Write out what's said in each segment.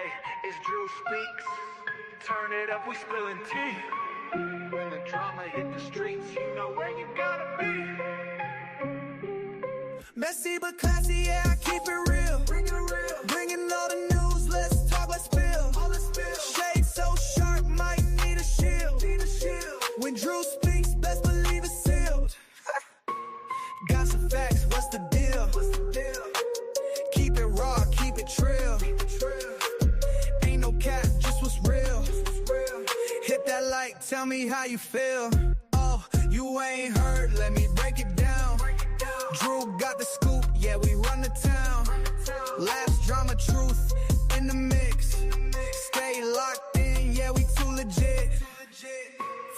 Hey, it's Drew Speaks. Turn it up, we spilling tea. When the drama hit the streets, you know where you gotta be. Messy but classy, yeah, I keep it real. Bring it real. Bringing all the news, let's talk, let's spill. Shade so sharp, might need a shield. When Drew speaks, best believe it's sealed. Got some facts, what's the deal? Keep it raw, keep it trill. Ain't no cap, just what's real. Hit that like, tell me how you feel. Oh, you ain't heard, let me break it down. Drew got the scoop, yeah, we run the town. Laughs, drama, truth in the mix. Stay locked in, yeah, we too legit.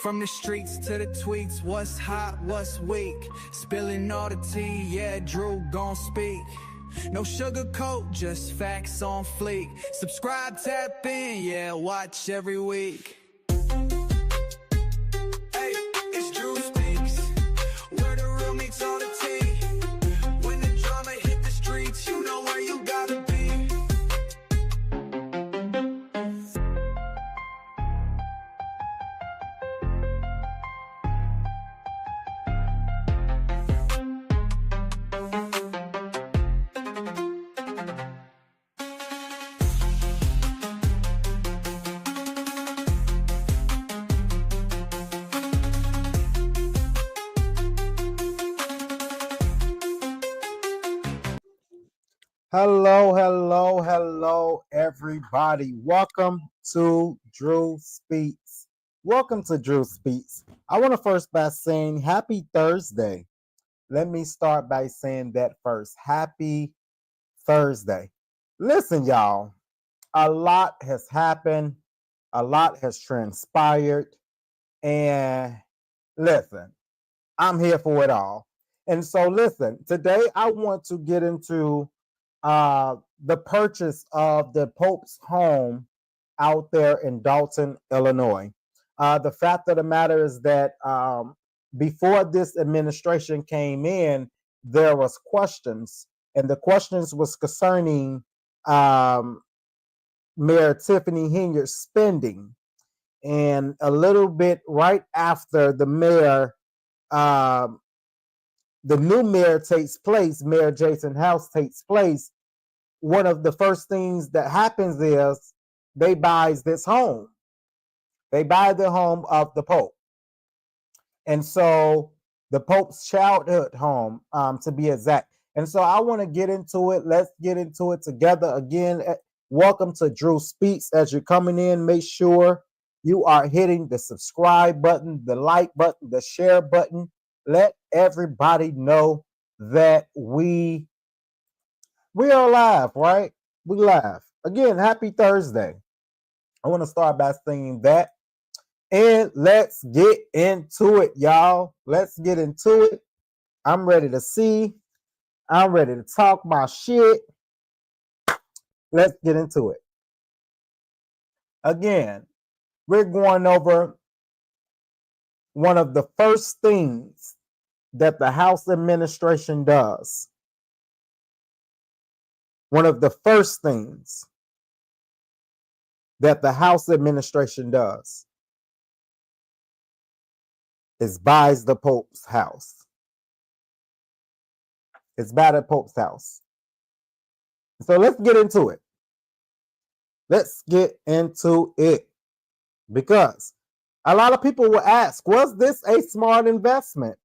From the streets to the tweets, what's hot, what's weak. Spilling all the tea, yeah, Drew gon' speak. No sugarcoat, just facts on fleek. Subscribe, tap in, yeah, watch every week. Hey, it's Drew Speaks, where the real meets all the tea. When the drama hit the streets, you know where you gotta be. Hello, everybody. Welcome to Drew Speaks. Welcome to Drew Speaks. I want to first by saying happy Thursday. Let me start by saying that first. Happy Thursday. Listen, y'all, a lot has happened. A lot has transpired. And listen, I'm here for it all. And so listen, today I want to get into the purchase of the Pope's home out there in Dolton, Illinois. The fact of the matter is that before this administration came in, there was questions, and the questions was concerning Mayor Tiffany Henyard's spending. And a little bit right after the mayor, the new mayor takes place, Mayor Jason House takes place, one of the first things that happens is they buys this home. They buy the home of the Pope. And so the Pope's childhood home, to be exact. And so I want to get into it. Let's get into it together. Again, welcome to Drew Speaks. As you're coming in, make sure you are hitting the subscribe button, the like button, the share button. Let everybody know that we are live, right? We live. Again, happy Thursday. I want to start by saying that. And let's get into it, y'all. Let's get into it. I'm ready to see. I'm ready to talk my shit. Let's get into it. Again, we're going over one of the first things that the House administration does. One of the first things that the House administration does is buys the Pope's house. It's buy the Pope's house. So let's get into it. Let's get into it. Because a lot of people will ask, was this a smart investment?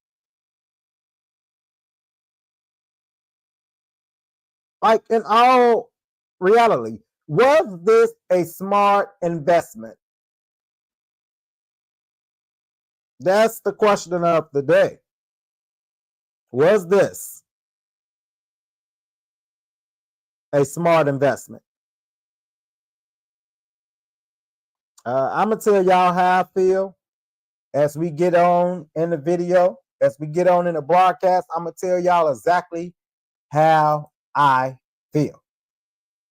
Like, in all reality, was this a smart investment? That's the question of the day. Was this a smart investment? I'm going to tell y'all how I feel as we get on in the video, as we get on in the broadcast. I'm going to tell y'all exactly how I feel.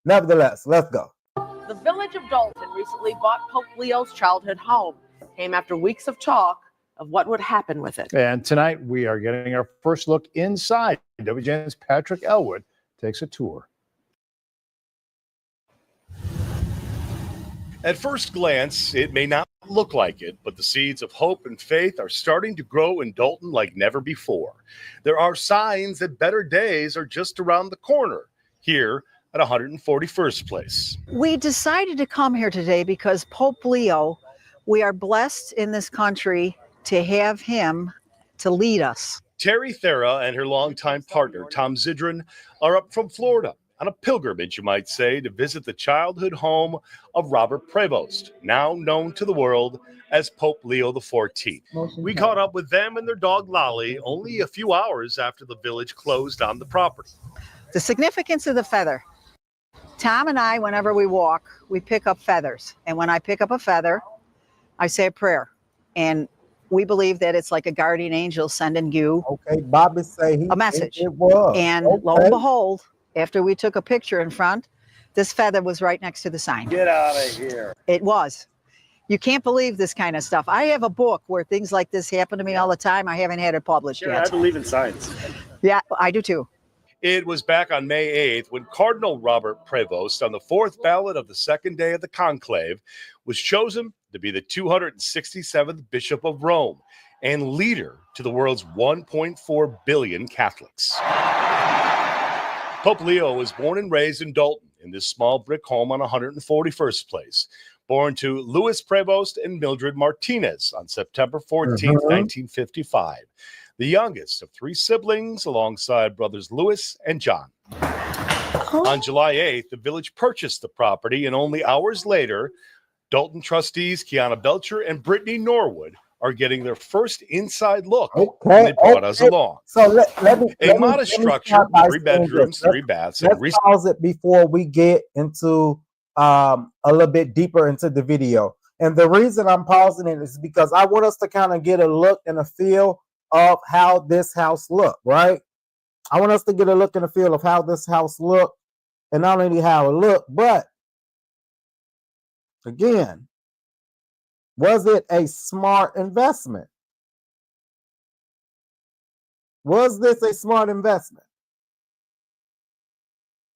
Nevertheless, let's go. The village of Dolton recently bought Pope Leo's childhood home. Came after weeks of talk of what would happen with it. And tonight we are getting our first look inside. WJN's Patrick Elwood takes a tour. At first glance, it may not look like it, but the seeds of hope and faith are starting to grow in Dolton like never before. There are signs that better days are just around the corner here at 141st Place. We decided to come here today because Pope Leo, we are blessed in this country to have him to lead us. Terry Thera and her longtime partner, Tom Zidron, are up from Florida on a pilgrimage, you might say, to visit the childhood home of Robert Prevost, now known to the world as Pope Leo XIV. We caught up with them and their dog Lolly only a few hours after the village closed on the property. The significance of the feather. Tom and I, whenever we walk, we pick up feathers. And when I pick up a feather, I say a prayer. And we believe that it's like a guardian angel sending you Bobby say a message. It was. And lo and behold, after we took a picture in front, this feather was right next to the sign. Get out of here. It was. You can't believe this kind of stuff. I have a book where things like this happen to me all the time. I haven't had it published yet. I believe in science. Yeah, I do too. It was back on May 8th when Cardinal Robert Prevost, on the fourth ballot of the second day of the conclave, was chosen to be the 267th Bishop of Rome and leader to the world's 1.4 billion Catholics. Pope Leo was born and raised in Dolton in this small brick home on 141st Place, born to Louis Prevost and Mildred Martinez on September 14th, 1955, the youngest of three siblings alongside brothers Louis and John. On July 8th, the village purchased the property, and only hours later, Dolton trustees Kiana Belcher and Brittany Norwood are getting their first inside look, and they brought us along. So let me modest structure, 3 bedrooms, 3 baths. Let's pause it before we get into a little bit deeper into the video. And the reason I'm pausing it is because I want us to kind of get a look and a feel of how this house looked, right? I want us to get a look and a feel of how this house looked, and not only how it looked, but again, was it a smart investment? Was this a smart investment?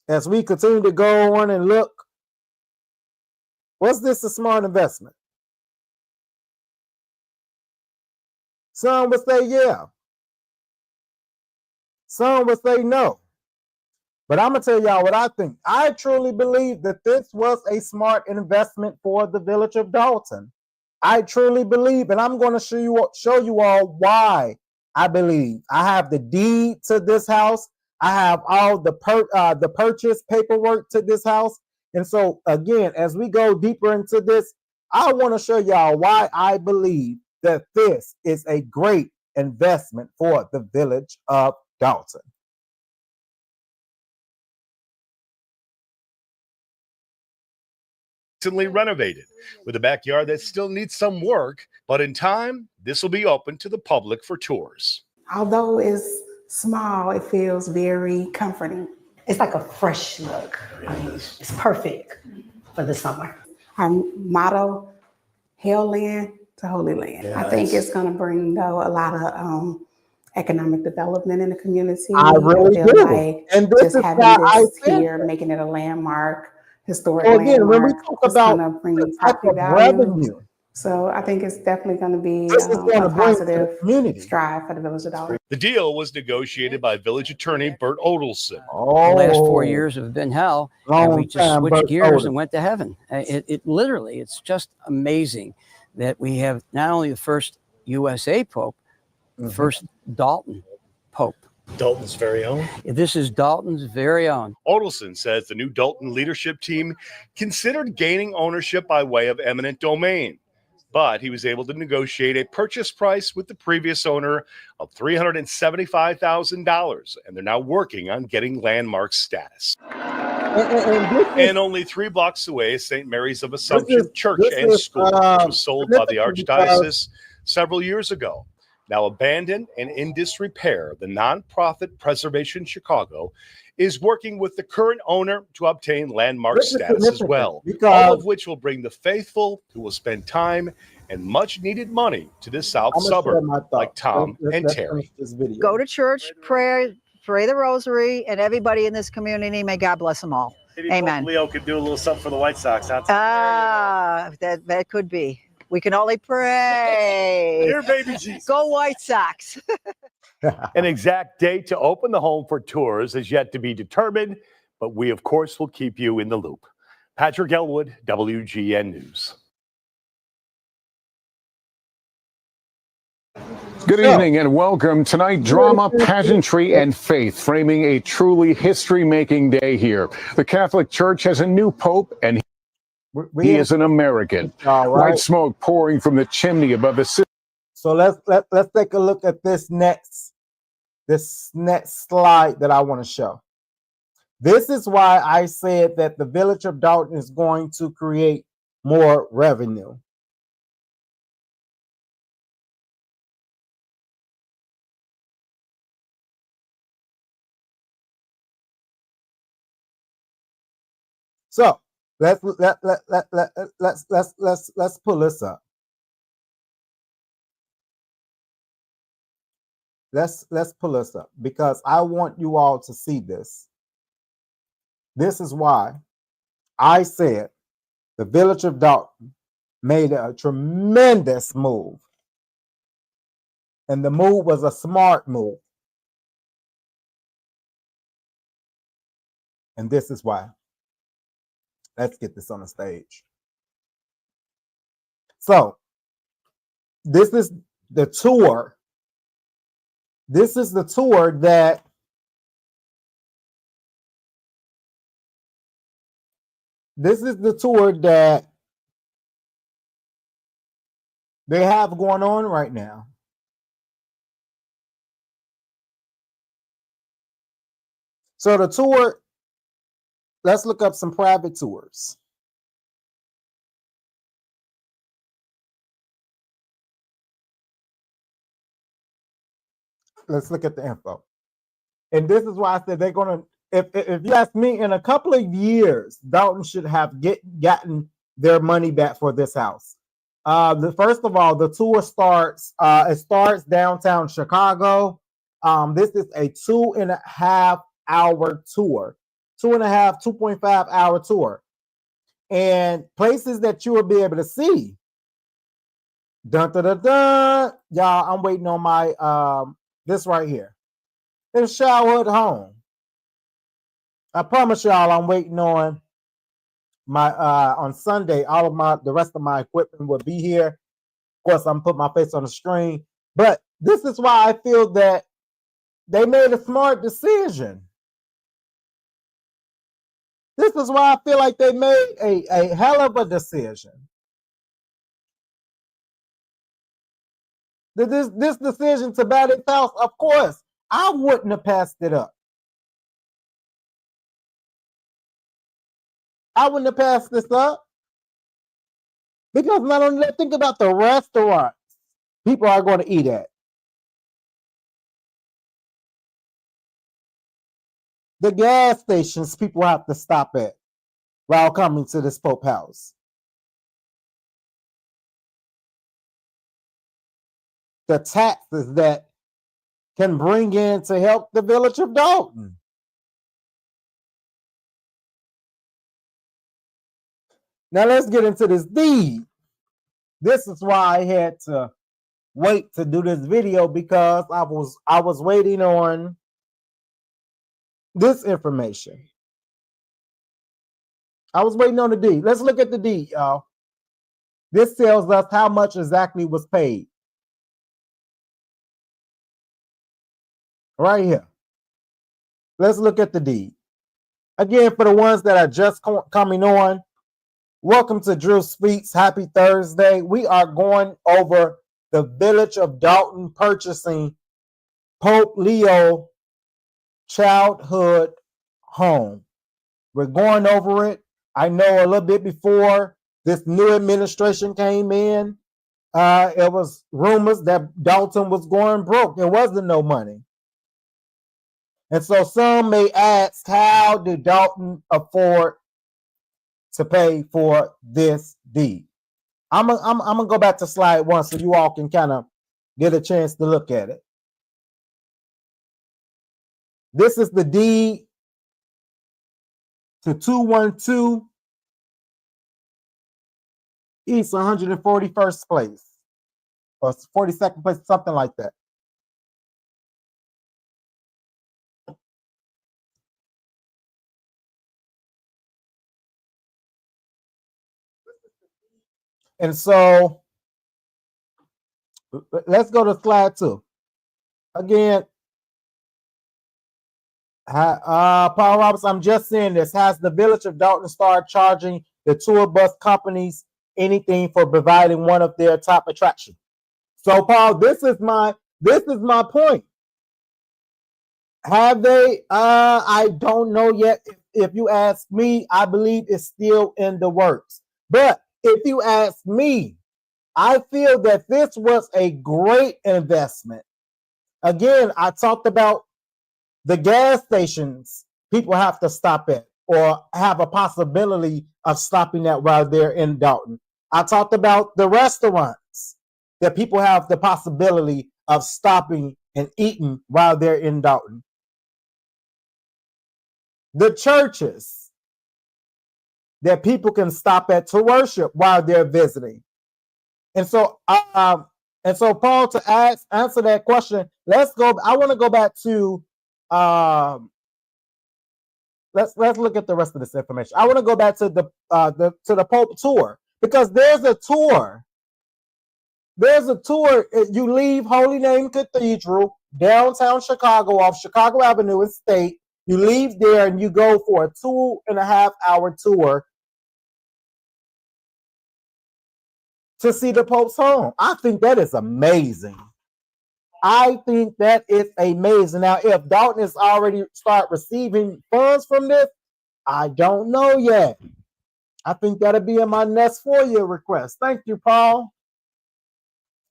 As we continue to go on and look, was this a smart investment? Some would say yeah. Some would say no. But I'm going to tell y'all what I think. I truly believe that this was a smart investment for the village of Dolton. I truly believe, and I'm going to show you all why I believe. I have the deed to this house. I have all the purchase paperwork to this house. And so, again, as we go deeper into this, I want to show y'all why I believe that this is a great investment for the village of Dolton. Renovated with a backyard that still needs some work, but in time, this will be open to the public for tours. Although it's small, it feels very comforting. It's like a fresh look. It's perfect for the summer. Our motto, Hail Land to Holy Land. Yes. I think it's going to bring, though, a lot of economic development in the community. I really do. Like and this just is having why this here, making it a landmark, historic well, again, landmark. when we talk about the type of revenue, so I think it's definitely going to be a positive community strive for the village of Dolton. The deal was negotiated by village attorney Bert Odelson. The last 4 years have been hell, and we just switched gears and went to heaven. It literally, it's just amazing that we have not only the first USA Pope, the first Dolton Pope. Dolton's very own. This is Dolton's very own. Odelson says the new Dolton leadership team considered gaining ownership by way of eminent domain, but he was able to negotiate a purchase price with the previous owner of $375,000, and they're now working on getting landmark status. And only 3 blocks away is St. Mary's of Assumption Church and School, which was sold by the Archdiocese several years ago. Now abandoned and in disrepair, the nonprofit Preservation Chicago is working with the current owner to obtain landmark status as well, all of which will bring the faithful who will spend time and much needed money to this south suburb, like Tom and Terry. Go to church, pray the rosary, and everybody in this community, may God bless them all. Maybe Amen. Pope Leo could do a little something for the White Sox. That could be. We can only pray. Here, baby Jesus. Go White Sox. An exact date to open the home for tours is yet to be determined, but we, of course, will keep you in the loop. Patrick Elwood, WGN News. Good evening and welcome. Tonight, drama, pageantry, and faith framing a truly history-making day here. The Catholic Church has a new pope, and he is an American. All right. White smoke pouring from the chimney above the city. So let's take a look at this next slide that I want to show. This is why I said that the village of Dolton is going to create more revenue. So let's pull this up. Let's pull this up because I want you all to see this. This is why I said the village of Dolton made a tremendous move. And the move was a smart move. And this is why. Let's get this on the stage. So this is the tour. This is the tour that they have going on right now. So the tour, let's look up some private tours. Let's look at the info. And this is why I said they're going to, if you ask me, in a couple of years, Dolton should have gotten their money back for this house. First of all, the tour starts, it starts downtown Chicago. This is a 2.5 hour tour, 2.5 hour tour. And places that you will be able to see. Dun, dun, dun, dun. Y'all, I'm waiting on my, this right here. It's childhood home. I promise y'all I'm waiting on my on Sunday. The rest of my equipment will be here. Of course, I'm putting my face on the screen. But this is why I feel that they made a smart decision. This is why I feel like they made a hell of a decision. This decision to buy this house, of course, I wouldn't have passed it up. I wouldn't have passed this up. Because not only that, think about the restaurants people are going to eat at. The gas stations people have to stop at while coming to this Pope house. The taxes that can bring in to help the village of Dolton. Now let's get into this deed. This is why I had to wait to do this video, because I was waiting on this information. I was waiting on the deed. Let's look at the deed, y'all. This tells us how much exactly was paid. Right here. Let's look at the deed. Again, for the ones that are just coming on, welcome to Drew Speaks. Happy Thursday. We are going over the village of Dolton purchasing Pope Leo childhood home. We're going over it. I know a little bit before this new administration came in, it was rumors that Dolton was going broke. There wasn't no money. And so some may ask, how did Dolton afford to pay for this deed? I'm gonna go back to slide 1 so you all can kind of get a chance to look at it. This is the deed to 212 East 141st place or 42nd place, something like that. And so let's go to slide 2. Again, Paul Roberts, I'm just saying this. Has the village of Dolton started charging the tour bus companies anything for providing one of their top attractions? So, Paul, this is my point. Have they? I don't know yet. If you ask me, I believe it's still in the works. But if you ask me, I feel that this was a great investment. Again, I talked about the gas stations people have to stop at or have a possibility of stopping at while they're in Dolton. I talked about the restaurants that people have the possibility of stopping and eating while they're in Dolton. The churches that people can stop at to worship while they're visiting. And so, Paul, to answer that question, let's go. I want to go back to let's look at the rest of this information. I want to go back to the Pope tour, because there's a tour. There's a tour. You leave Holy Name Cathedral, downtown Chicago, off Chicago Avenue and State. You leave there and you go for a 2.5-hour tour to see the Pope's home. I think that is amazing. I think that is amazing. Now, if Dolton has already start receiving funds from this, I don't know yet. I think that'll be in my next FOIA request. Thank you, Paul.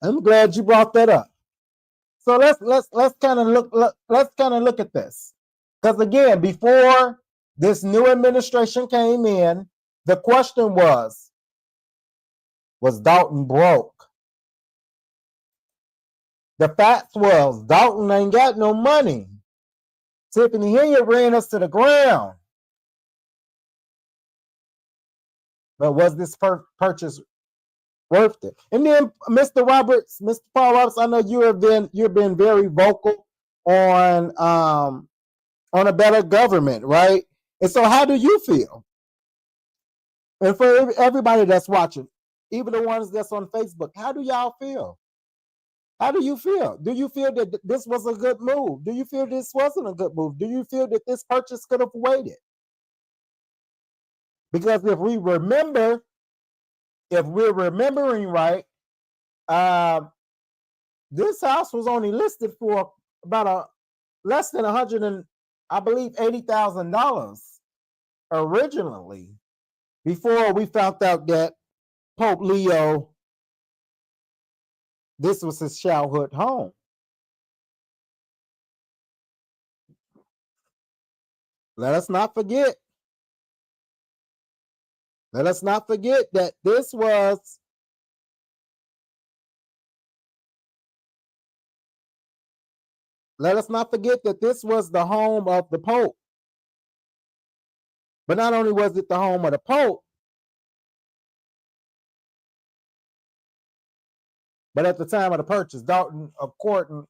I'm glad you brought that up. So let's kind of look at this. Because again, before this new administration came in, the question was Dolton broke? The fact was Dolton ain't got no money. Tiffany Hilliard ran us to the ground. But was this purchase worth it? And then Mr. Paul Roberts, I know you've been very vocal on a better government, right? And so how do you feel? And for everybody that's watching, even the ones that's on Facebook, how do y'all feel? How do you feel? Do you feel that this was a good move? Do you feel this wasn't a good move? Do you feel that this purchase could have waited? Because if we're remembering right, this house was only listed for about less than $80,000 originally, before we found out that Pope Leo, this was his childhood home. Let us not forget that this was the home of the Pope. But not only was it the home of the Pope, but at the time of the purchase, Dolton, quote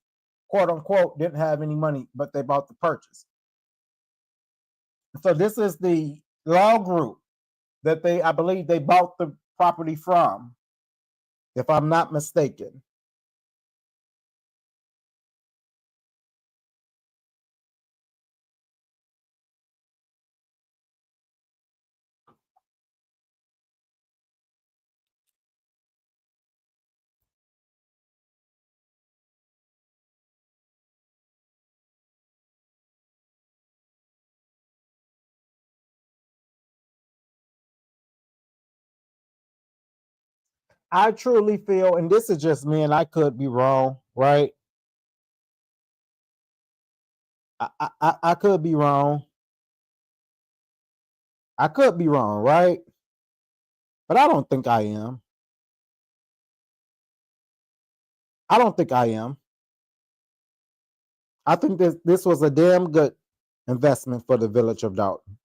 unquote, didn't have any money, but they bought the purchase. So this is the law group that I believe they bought the property from, if I'm not mistaken. I truly feel, and this is just me, and I could be wrong, right? I could be wrong. I could be wrong, right? But I don't think I am. I don't think I am. I think this was a damn good investment for the village of Dolton.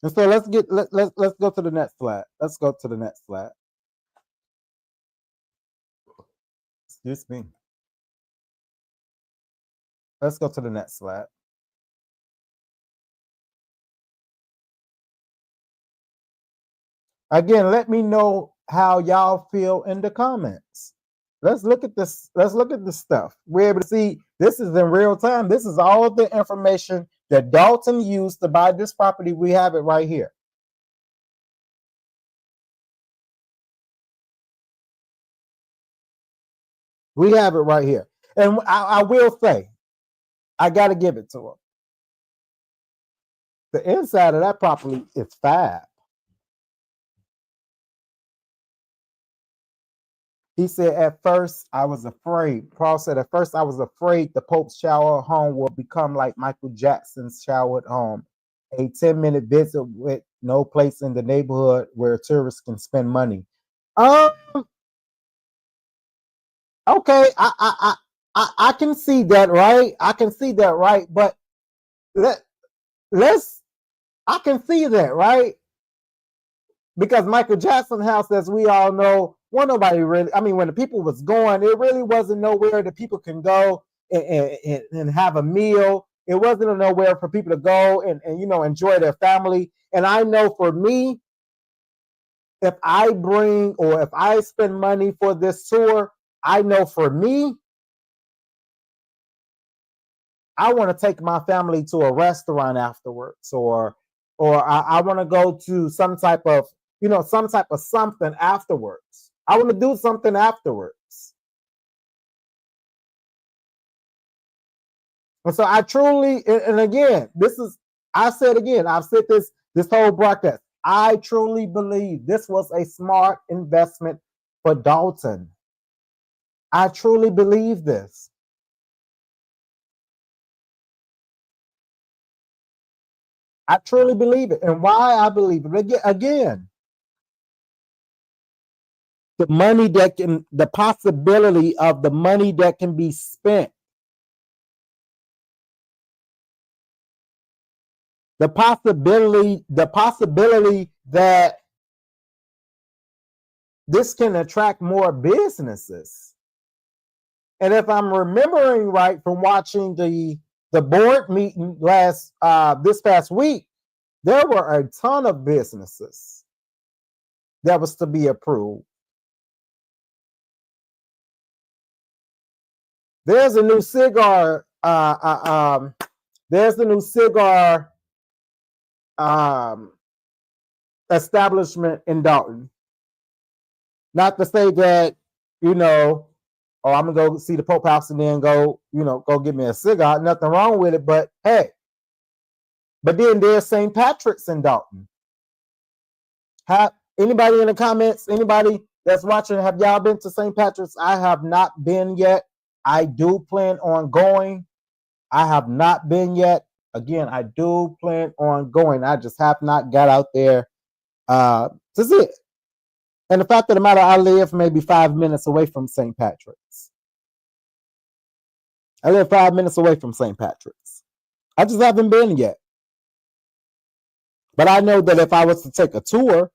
And so let's go to the next slide. Let's go to the next slide. Excuse me. Let's go to the next slide. Again, let me know how y'all feel in the comments. Let's look at this. Let's look at this stuff. We're able to see this is in real time. This is all of the information that Dolton used to buy this property. We have it right here. We have it right here. And I will say, I got to give it to him. The inside of that property is fab. He said, at first, I was afraid. Paul said, at first, I was afraid the Pope's shower home will become like Michael Jackson's shower home, a 10-minute visit with no place in the neighborhood where tourists can spend money. Okay, I can see that, right? I can see that, right? But I can see that, right? Because Michael Jackson's house, as we all know, well, nobody really, I mean, when the people was going, it really wasn't nowhere that people can go and have a meal. It wasn't nowhere for people to go and enjoy their family. And I know for me, if I bring or if I spend money for this tour, I know for me, I want to take my family to a restaurant afterwards, or I want to go to some type of something afterwards. I want to do something afterwards. And so I truly, and again, I've said this whole broadcast, I truly believe this was a smart investment for Dolton. I truly believe this. I truly believe it. And why I believe it, again, the possibility of the money that can be spent. The possibility that this can attract more businesses. And if I'm remembering right from watching the board meeting this past week, there were a ton of businesses that was to be approved. There's a new cigar. There's the new cigar establishment in Dolton. Not to say that I'm gonna go see the Pope House and then go get me a cigar. Nothing wrong with it, but hey. But then there's St. Patrick's in Dolton. Have anybody in the comments? Anybody that's watching? Have y'all been to St. Patrick's? I have not been yet. I do plan on going. I have not been yet. Again, I do plan on going. I just have not got out there to see it. And the fact of the matter, I live maybe 5 minutes away from St. Patrick's. I live 5 minutes away from St. Patrick's. I just haven't been yet. But I know that if I was to take a tour,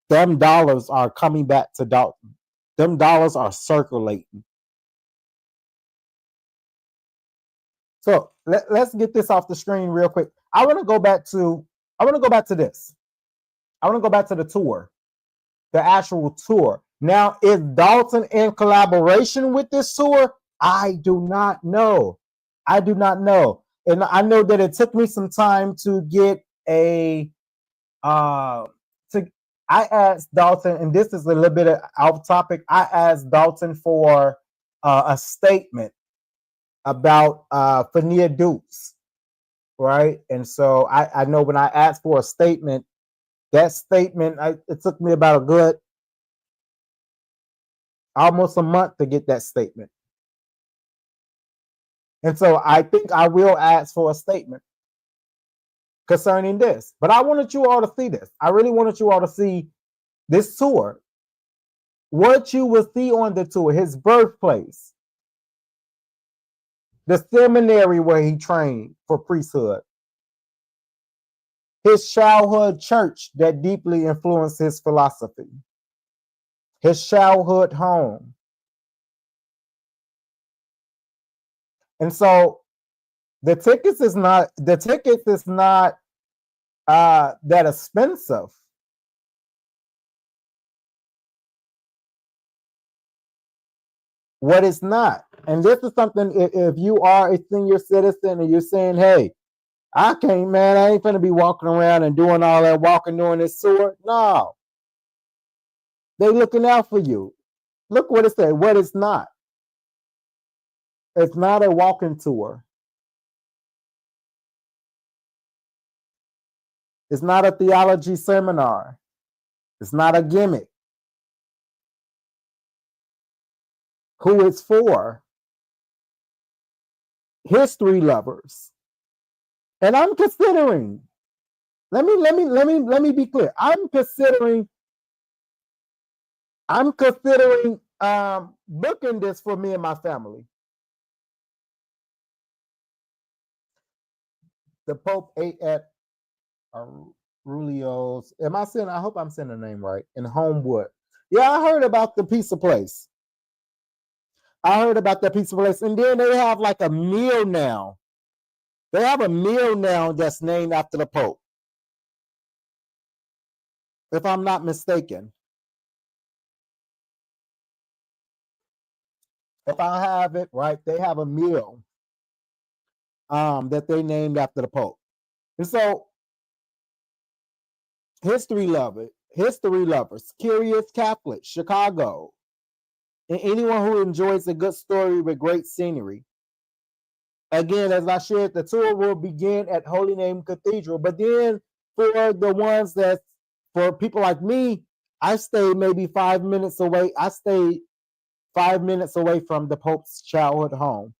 them dollars are coming back to Dolton. Them dollars are circulating. So let's get this off the screen real quick. I want to go back to this. I want to go back to the tour, the actual tour. Now, is Dolton in collaboration with this tour? I do not know. I do not know. And I know that it took me some time to get I asked Dolton, and this is a little bit off topic. I asked Dolton for a statement about Fania Dukes, right? And so I know when I asked for a statement, that statement, it took me about a good almost a month to get that statement. And so I think I will ask for a statement concerning this. But I wanted you all to see this. I really wanted you all to see this tour. What you will see on the tour, his birthplace. the seminary where he trained for priesthood, his childhood church that deeply influenced his philosophy, his childhood home. And so the tickets is not that expensive. What it's not. And this is something, if you are a senior citizen and you're saying, hey, I ain't gonna be walking around and doing all that walking doing this tour. No. They looking out for you. Look what it said, what it's not. It's not a walking tour. It's not a theology seminar. It's not a gimmick. Who it's for? History lovers. And I'm considering, let me be clear. I'm considering booking this for me and my family. The Pope ate at Rulio's. I hope I'm saying the name right. In Homewood. Yeah, I heard about the pizza place. I heard about that pizza place. And then they have like a meal now. They have a meal now that's named after the Pope. If I'm not mistaken. If I have it right, they have a meal that they named after the Pope. And so, history lovers, curious Catholics, Chicago, and anyone who enjoys a good story with great scenery. Again, as I shared, the tour will begin at Holy Name Cathedral. But then for the ones for people like me, I stayed maybe 5 minutes away. I stayed 5 minutes away from the Pope's childhood home.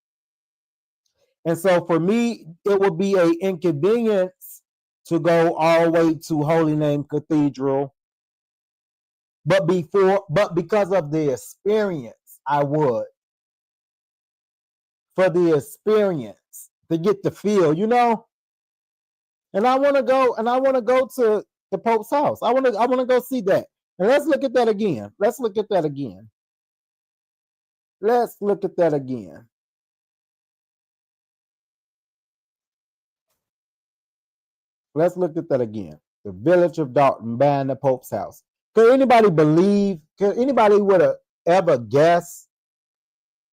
And so for me, it would be an inconvenience to go all the way to Holy Name Cathedral. But because of the experience, I would. For the experience, to get the feel, And I want to go to the Pope's house. I want to go see that. And let's look at that again. Let's look at that again. Let's look at that again. Let's look at that again. The village of Dolton buying the Pope's house. Could anybody would have ever guessed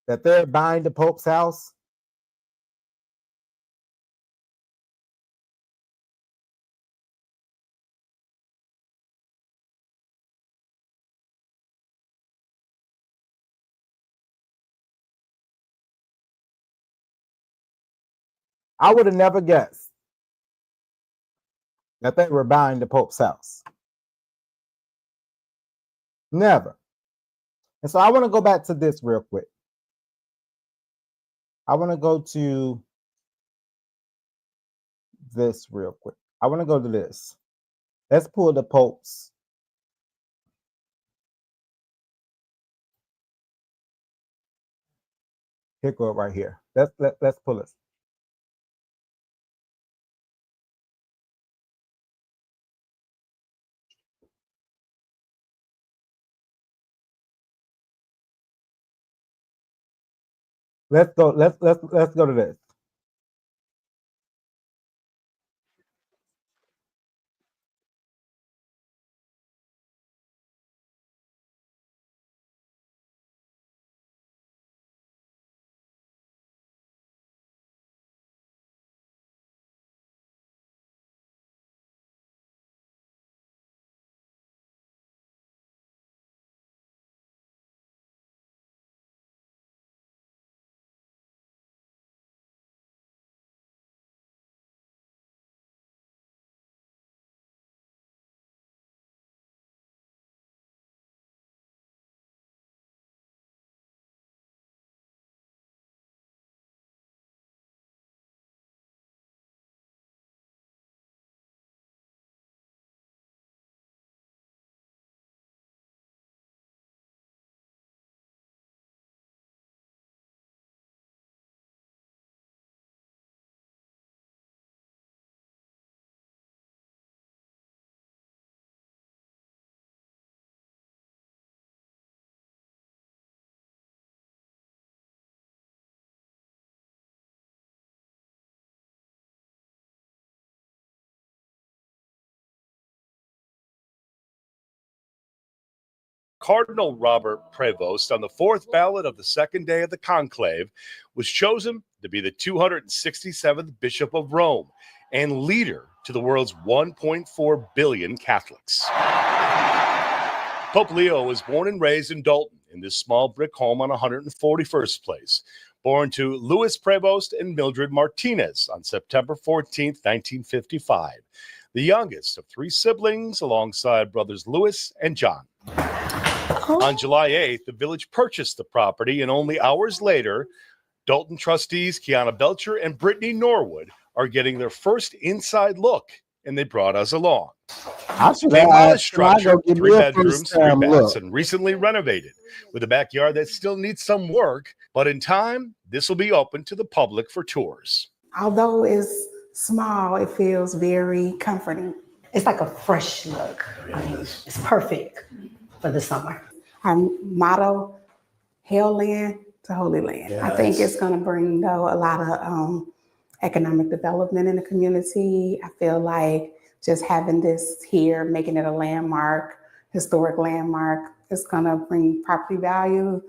that they're buying the Pope's house? I would have never guessed that they were buying the Pope's house. Never. And so I want to go back to this real quick. I want to go to this real quick. I want to go to this. Let's pull the Pope's. Here, go right here. Let's pull it. Let's go. Let's go to this. Cardinal Robert Prevost, on the fourth ballot of the second day of the conclave, was chosen to be the 267th Bishop of Rome and leader to the world's 1.4 billion Catholics. Pope Leo was born and raised in Dolton in this small brick home on 141st Place. Born to Louis Prevost and Mildred Martinez on September 14, 1955. The youngest of three siblings alongside brothers Louis and John. On July 8th, the village purchased the property, and only hours later, Dolton trustees Kiana Belcher and Brittany Norwood are getting their first inside look, and they brought us along. A modest structure, 3 bedrooms, 3 baths, and recently renovated, with a backyard that still needs some work, but in time, this will be open to the public for tours. Although it's small, it feels very comforting. It's like a fresh look. It's perfect for the summer. Our motto, Hail Land to Holy Land. I think it's going to bring, though, a lot of economic development in the community. I feel like just having this here, making it a landmark, historic landmark, is going to bring property value.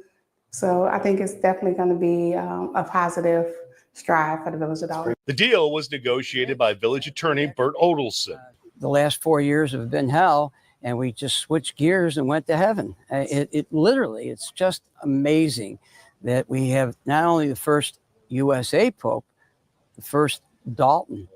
So I think it's definitely going to be a positive stride for the village of Dolton. The deal was negotiated by village attorney Bert Odelson. The last 4 years have been hell, and we just switched gears and went to heaven. It literally, it's just amazing that we have not only the first USA Pope, the first Dolton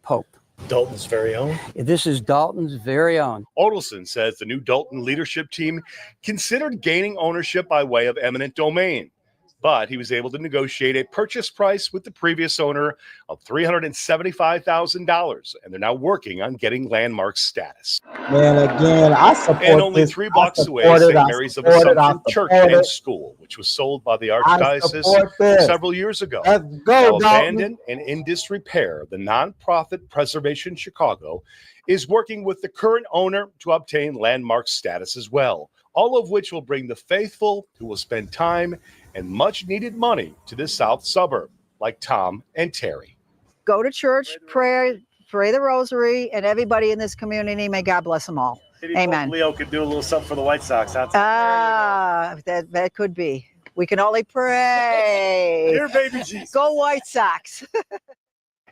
Pope. Dolton's very own. This is Dolton's very own. Odelson says the new Dolton leadership team considered gaining ownership by way of eminent domain, but he was able to negotiate a purchase price with the previous owner of $375,000, and they're now working on getting landmark status. Man, again, I support And only this. 3 blocks away, St. Mary's of Assumption Church and School, which was sold by the Archdiocese several years ago. Let's go, Now abandoned and in disrepair, the nonprofit Preservation Chicago is working with the current owner to obtain landmark status as well, all of which will bring the faithful who will spend time and much needed money to this south suburb, like Tom and Terry. Go to church, pray the rosary, and everybody in this community, may God bless them all. Maybe Amen. Leo could do a little something for the White Sox. That could be. We can only pray. Dear baby Jesus. Go White Sox.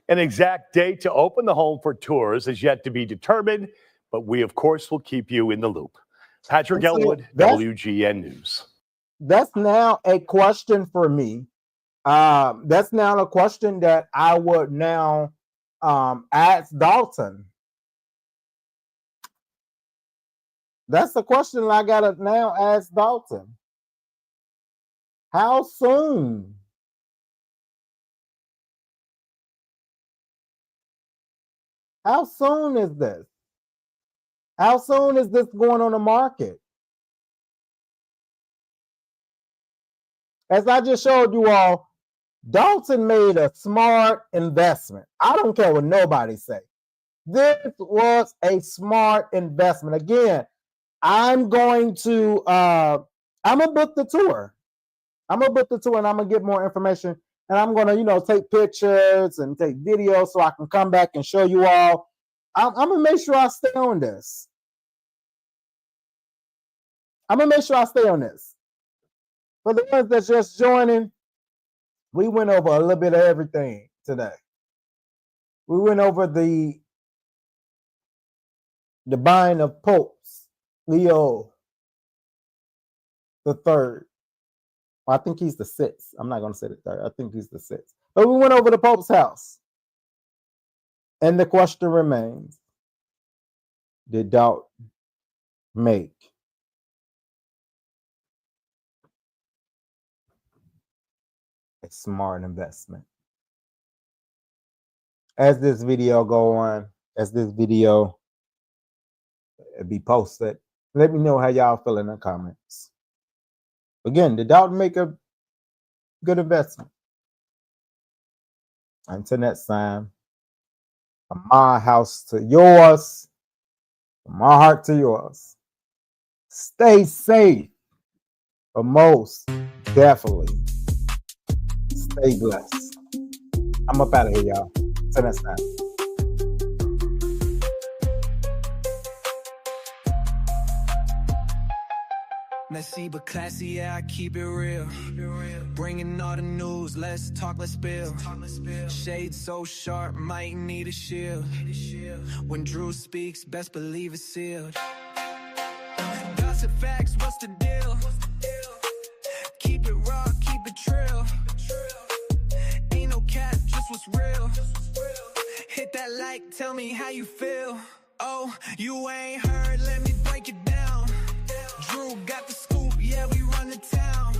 An exact date to open the home for tours is yet to be determined, but we, of course, will keep you in the loop. Patrick Elwood, WGN News. That's now a question for me. That's now a question that I would now ask Dolton. That's the question I gotta now ask Dolton. How soon? How soon is this? How soon is this going on the market? As I just showed you all, Dolton made a smart investment. I don't care what nobody say. This was a smart investment. Again, I'm going to book the tour. I'm gonna book the tour and I'm gonna get more information. And I'm gonna, take pictures and take videos so I can come back and show you all. I'm gonna make sure I stay on this. I'm gonna make sure I stay on this. For the ones that's just joining, we went over a little bit of everything today. We went over the buying of popes, Leo the third. Well, I think he's the sixth. I'm not going to say the third. I think he's the sixth. But we went over the Pope's house. And the question remains, did Dolton make a smart investment? As this video go on, as this video be posted, let me know how y'all feel in the comments. Again, did Dolton make a good investment? Until next time, from my house to yours, from my heart to yours. Stay safe, but most definitely stay blessed. I'm up out of here, y'all. Till next time. Messy but classy, yeah, I keep it real. Bringing all the news, let's talk, let's spill. Shade so sharp, might need a shield. When Drew speaks, best believe it's sealed. Gossip facts, what's the deal? Keep it raw, keep it trill. Ain't no cap, just what's real. Hit that like, tell me how you feel. Oh, you ain't heard, let me break it down. Drew got the scoop, yeah, we run the town.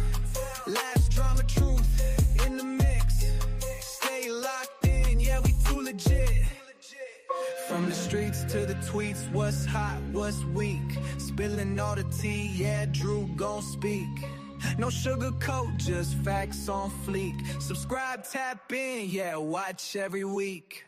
Last drama, truth in the mix. Stay locked in, yeah, we too legit. From the streets to the tweets, what's hot, what's weak. Spilling all the tea, yeah, Drew gon' speak. No sugarcoat, just facts on fleek. Subscribe, tap in, yeah, watch every week.